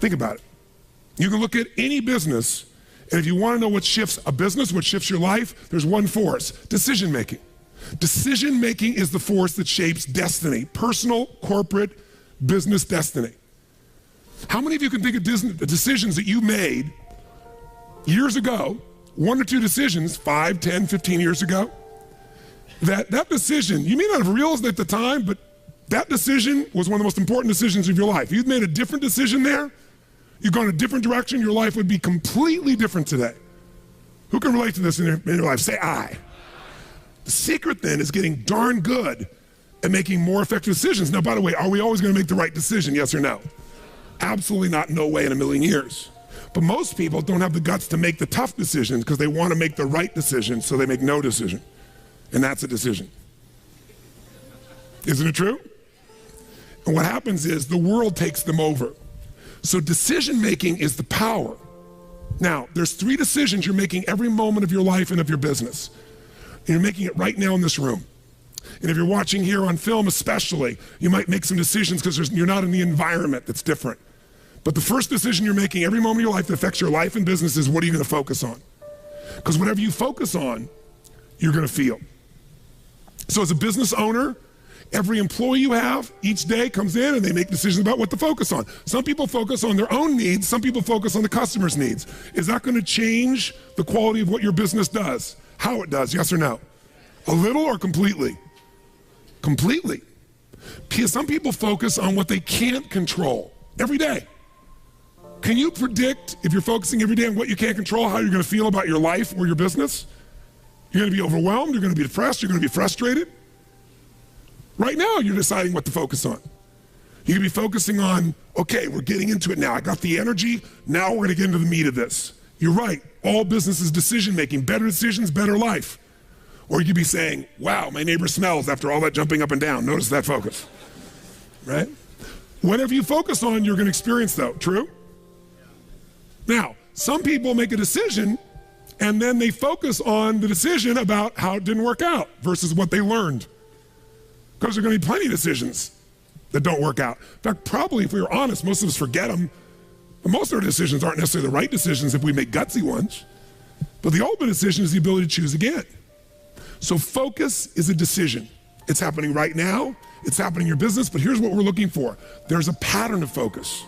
Think about it. You can look at any business, and if you want to know what shifts a business, what shifts your life, there's one force: decision making. Decision making is the force that shapes destiny, personal, corporate, business destiny. How many of you can think of decisions that you made years ago, 1 or 2 decisions, 5, 10, 15 years ago, that decision, you may not have realized it at the time, but that decision was one of the most important decisions of your life. If you'd made a different decision there, you've gone a different direction, your life would be completely different today. Who can relate to this in your life? Say I. The secret then is getting darn good at making more effective decisions. Now, by the way, are we always going to make the right decision, yes or no? Absolutely not, no way in a million years. But most people don't have the guts to make the tough decisions because they want to make the right decision, so they make no decision. And that's a decision. Isn't it true? And what happens is the world takes them over. So decision making is the power. Now, there's 3 decisions you're making every moment of your life and of your business. And you're making it right now in this room. And if you're watching here on film especially, you might make some decisions because you're not in the environment that's different. But the first decision you're making every moment of your life that affects your life and business is, what are you going to focus on? Because whatever you focus on, you're going to feel. So as a business owner, every employee you have each day comes in and they make decisions about what to focus on. Some people focus on their own needs, some people focus on the customer's needs. Is that going to change the quality of what your business does? How it does, yes or no? A little or completely? Completely. Because some people focus on what they can't control every day. Can you predict, if you're focusing every day on what you can't control, how you're going to feel about your life or your business? You're going to be overwhelmed, you're going to be depressed, you're going to be frustrated. Right now, you're deciding what to focus on. You can be focusing on, okay, we're getting into it now. I got the energy, now we're going to get into the meat of this. You're right, all business is decision making. Better decisions, better life. Or you could be saying, wow, my neighbor smells after all that jumping up and down. Notice that focus, right? Whatever you focus on, you're going to experience though, true? Now, some people make a decision and then they focus on the decision about how it didn't work out versus what they learned. Because there are going to be plenty of decisions that don't work out. In fact, probably if we were honest, most of us forget them. But most of our decisions aren't necessarily the right decisions if we make gutsy ones. But the ultimate decision is the ability to choose again. So focus is a decision. It's happening right now. It's happening in your business. But here's what we're looking for. There's a pattern of focus.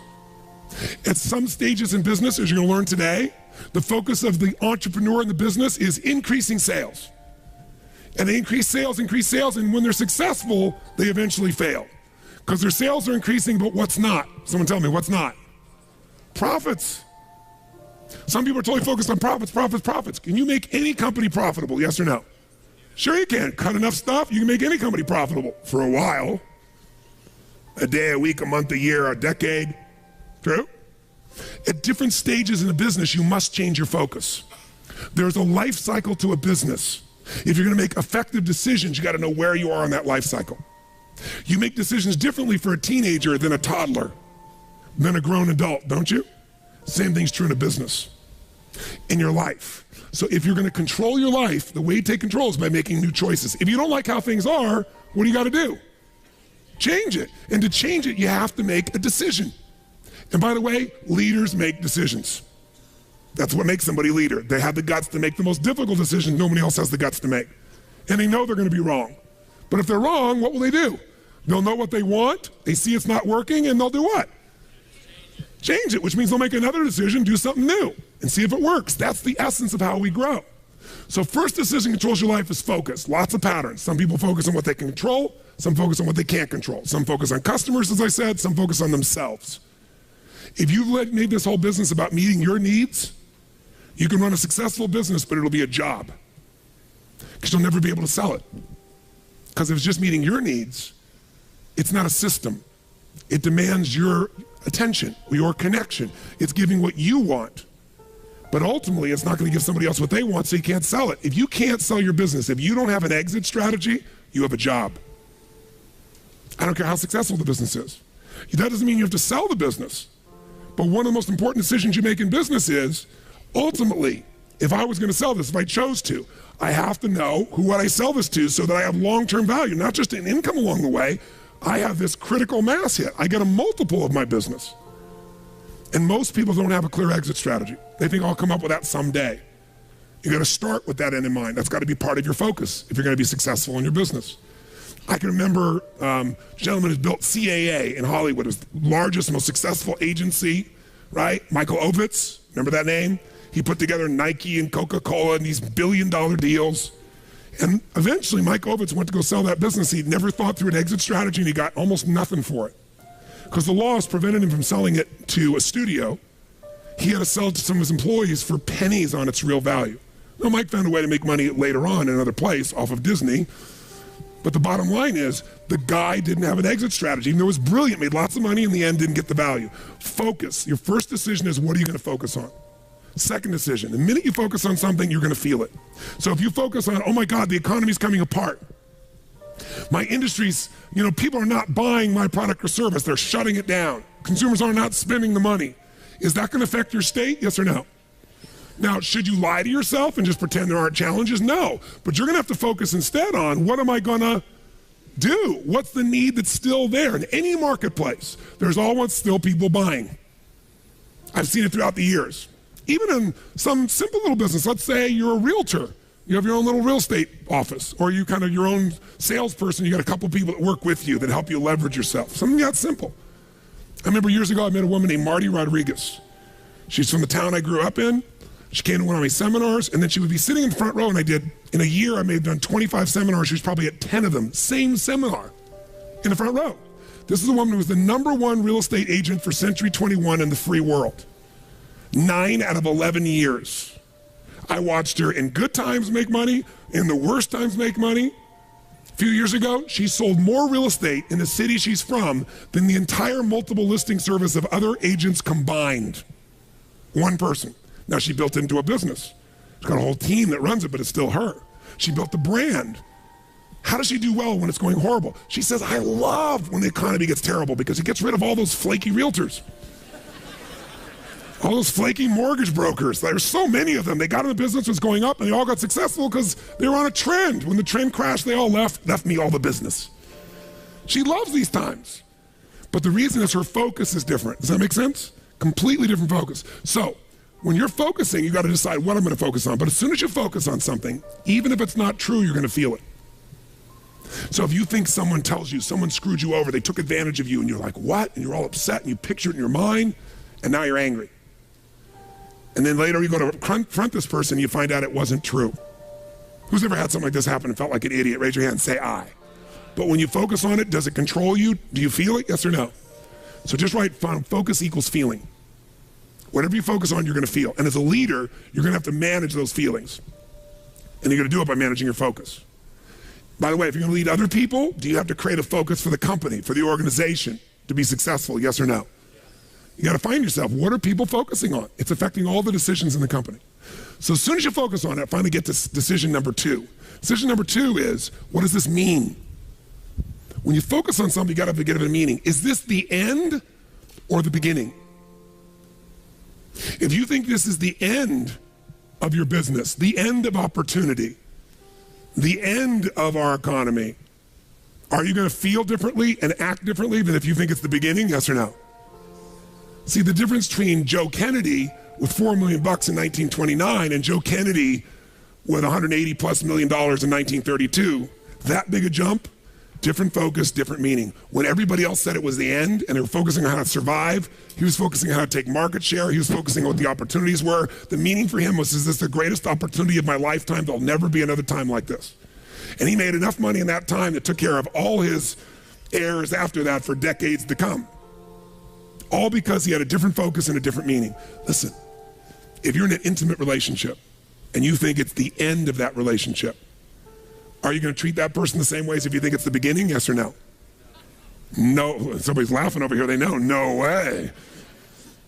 At some stages in business, as you're going to learn today, the focus of the entrepreneur in the business is increasing sales. And they increase sales, and when they're successful, they eventually fail. Because their sales are increasing, but what's not? Someone tell me, what's not? Profits. Some people are totally focused on profits, profits, profits. Can you make any company profitable, yes or no? Sure you can. Cut enough stuff, you can make any company profitable for a while. A day, a week, a month, a year, a decade. True? At different stages in a business, you must change your focus. There's a life cycle to a business. If you're going to make effective decisions, you got to know where you are on that life cycle. You make decisions differently for a teenager than a toddler, than a grown adult, don't you? Same thing's true in a business, in your life. So if you're going to control your life, the way you take control is by making new choices. If you don't like how things are, what do you got to do? Change it. And to change it, you have to make a decision. And by the way, leaders make decisions. That's what makes somebody a leader. They have the guts to make the most difficult decisions nobody else has the guts to make. And they know they're going to be wrong. But if they're wrong, what will they do? They'll know what they want, they see it's not working, and they'll do what? Change it, which means they'll make another decision, do something new, and see if it works. That's the essence of how we grow. So first decision controls your life is focus. Lots of patterns. Some people focus on what they can control, some focus on what they can't control. Some focus on customers, as I said, some focus on themselves. If you've made this whole business about meeting your needs, you can run a successful business, but it'll be a job. Because you'll never be able to sell it. Because if it's just meeting your needs, it's not a system. It demands your attention, your connection. It's giving what you want. But ultimately, it's not going to give somebody else what they want, so you can't sell it. If you can't sell your business, if you don't have an exit strategy, you have a job. I don't care how successful the business is. That doesn't mean you have to sell the business. But one of the most important decisions you make in business is, ultimately, if I was going to sell this, if I chose to, I have to know who would I sell this to so that I have long-term value, not just an income along the way. I have this critical mass hit. I get a multiple of my business. And most people don't have a clear exit strategy. They think I'll come up with that someday. You gotta start with that end in mind. That's gotta be part of your focus if you're gonna be successful in your business. I can remember a gentleman who built CAA in Hollywood. It was the largest, most successful agency, right? Michael Ovitz, remember that name? He put together Nike and Coca-Cola and these billion-dollar deals. And eventually Mike Ovitz went to go sell that business. He'd never thought through an exit strategy and he got almost nothing for it. Because the laws prevented him from selling it to a studio. He had to sell it to some of his employees for pennies on its real value. Now, Mike found a way to make money later on in another place off of Disney. But the bottom line is, the guy didn't have an exit strategy. Even though it was brilliant, made lots of money, in the end didn't get the value. Focus. Your first decision is, what are you gonna focus on? Second decision, the minute you focus on something, you're gonna feel it. So if you focus on, oh my God, the economy's coming apart. My industry's, people are not buying my product or service, they're shutting it down. Consumers are not spending the money. Is that gonna affect your state, yes or no? Now, should you lie to yourself and just pretend there aren't challenges? No, but you're gonna have to focus instead on, what am I gonna do? What's the need that's still there? In any marketplace, there's always still people buying. I've seen it throughout the years. Even in some simple little business, let's say you're a realtor, you have your own little real estate office, or you kind of your own salesperson, you got a couple people that work with you that help you leverage yourself. Something that simple. I remember years ago, I met a woman named Marty Rodriguez. She's from the town I grew up in. She came to one of my seminars, and then she would be sitting in the front row, and in a year, I may have done 25 seminars. She was probably at 10 of them, same seminar, in the front row. This is a woman who was the #1 real estate agent for Century 21 in the free world. 9 out of 11 years. I watched her in good times make money, in the worst times make money. A few years ago, she sold more real estate in the city she's from than the entire multiple listing service of other agents combined. One person. Now she built into a business. She's got a whole team that runs it, but it's still her. She built the brand. How does she do well when it's going horrible? She says, I love when the economy gets terrible because it gets rid of all those flaky realtors. All those flaky mortgage brokers. There's so many of them. They got in the business, was going up, and they all got successful because they were on a trend. When the trend crashed, they all left me all the business. She loves these times. But the reason is her focus is different. Does that make sense? Completely different focus. So, when you're focusing, you got to decide what I'm going to focus on. But as soon as you focus on something, even if it's not true, you're going to feel it. So if you think someone tells you, someone screwed you over, they took advantage of you, and you're like, what? And you're all upset, and you picture it in your mind, and now you're angry. And then later you go to confront this person, and you find out it wasn't true. Who's ever had something like this happen and felt like an idiot? Raise your hand and say, I. But when you focus on it, does it control you? Do you feel it? Yes or no? So just write, focus equals feeling. Whatever you focus on, you're gonna feel. And as a leader, you're gonna have to manage those feelings. And you're gonna do it by managing your focus. By the way, if you're gonna lead other people, do you have to create a focus for the company, for the organization to be successful, yes or no? You gotta find yourself, what are people focusing on? It's affecting all the decisions in the company. So as soon as you focus on it, finally get to decision number 2. Decision number 2 is, what does this mean? When you focus on something, you gotta give it a meaning. Is this the end or the beginning? If you think this is the end of your business, the end of opportunity, the end of our economy, are you gonna feel differently and act differently than if you think it's the beginning, yes or no? See, the difference between Joe Kennedy with $4 million in 1929 and Joe Kennedy with $180+ million in 1932, that big a jump, different focus, different meaning. When everybody else said it was the end and they were focusing on how to survive, he was focusing on how to take market share, he was focusing on what the opportunities were. The meaning for him was, is this the greatest opportunity of my lifetime? There'll never be another time like this. And he made enough money in that time that took care of all his heirs after that for decades to come. All because he had a different focus and a different meaning. Listen, if you're in an intimate relationship and you think it's the end of that relationship, are you gonna treat that person the same way as if you think it's the beginning, yes or no? No, somebody's laughing over here, they know, no way.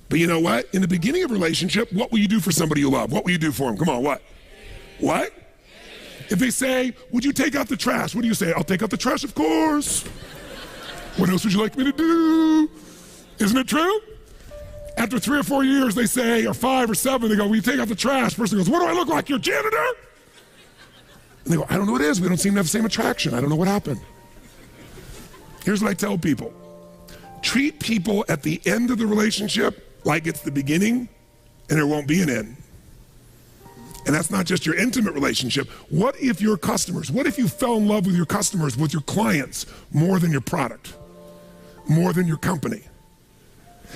But you know what? In the beginning of a relationship, what will you do for somebody you love? What will you do for them? Come on, what? What? If they say, would you take out the trash? What do you say? I'll take out the trash, of course. What else would you like me to do? Isn't it true? After 3 or 4 years, they say, or 5 or 7, they go, will you take out the trash? Person goes, what do I look like, your janitor? And they go, I don't know what it is. We don't seem to have the same attraction. I don't know what happened. Here's what I tell people. Treat people at the end of the relationship like it's the beginning and there won't be an end. And that's not just your intimate relationship. What if your customers, what if you fell in love with your customers, with your clients, more than your product, more than your company?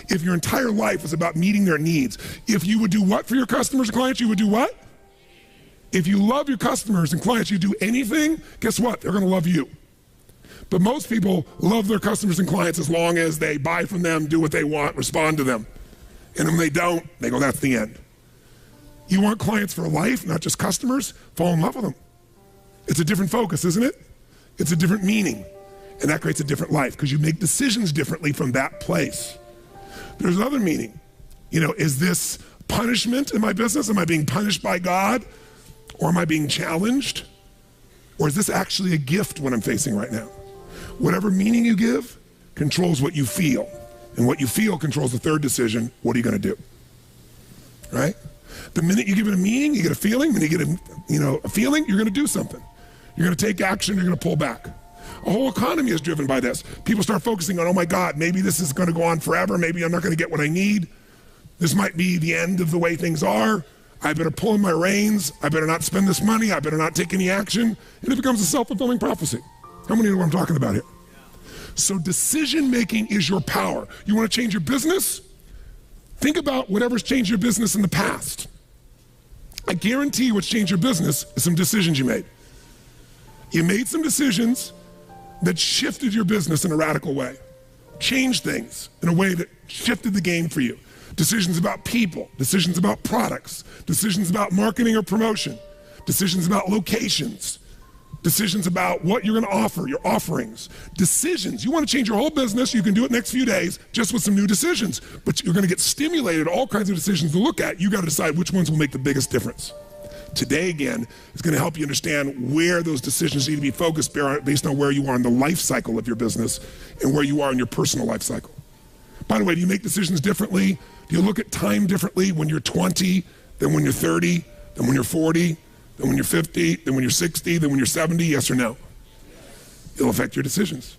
If your entire life was about meeting their needs, if you would do what for your customers and clients, you would do what? If you love your customers and clients, you do anything, guess what? They're gonna love you. But most people love their customers and clients as long as they buy from them, do what they want, respond to them. And when they don't, they go, that's the end. You want clients for life, not just customers? Fall in love with them. It's a different focus, isn't it? It's a different meaning. And that creates a different life because you make decisions differently from that place. There's another meaning. Is this punishment in my business? Am I being punished by God? Or am I being challenged? Or is this actually a gift what I'm facing right now? Whatever meaning you give controls what you feel. And what you feel controls the third decision. What are you going to do? Right? The minute you give it a meaning, you get a feeling. When you get a feeling, you're going to do something. You're going to take action. You're going to pull back. A whole economy is driven by this. People start focusing on, oh my God, maybe this is going to go on forever. Maybe I'm not going to get what I need. This might be the end of the way things are. I better pull in my reins. I better not spend this money. I better not take any action. And it becomes a self-fulfilling prophecy. How many know what I'm talking about here? So decision-making is your power. You want to change your business? Think about whatever's changed your business in the past. I guarantee you what's changed your business is some decisions you made. You made some decisions that shifted your business in a radical way, changed things in a way that shifted the game for you. Decisions about people, decisions about products, decisions about marketing or promotion, decisions about locations, decisions about what you're going to offer, your offerings. Decisions. You want to change your whole business, you can do it next few days just with some new decisions, but you're going to get stimulated, all kinds of decisions to look at. You got to decide which ones will make the biggest difference. Today, again, is going to help you understand where those decisions need to be focused based on where you are in the life cycle of your business and where you are in your personal life cycle. By the way, do you make decisions differently? Do you look at time differently when you're 20 than when you're 30, than when you're 40, than when you're 50, than when you're 60, than when you're 70? Yes or no? It'll affect your decisions.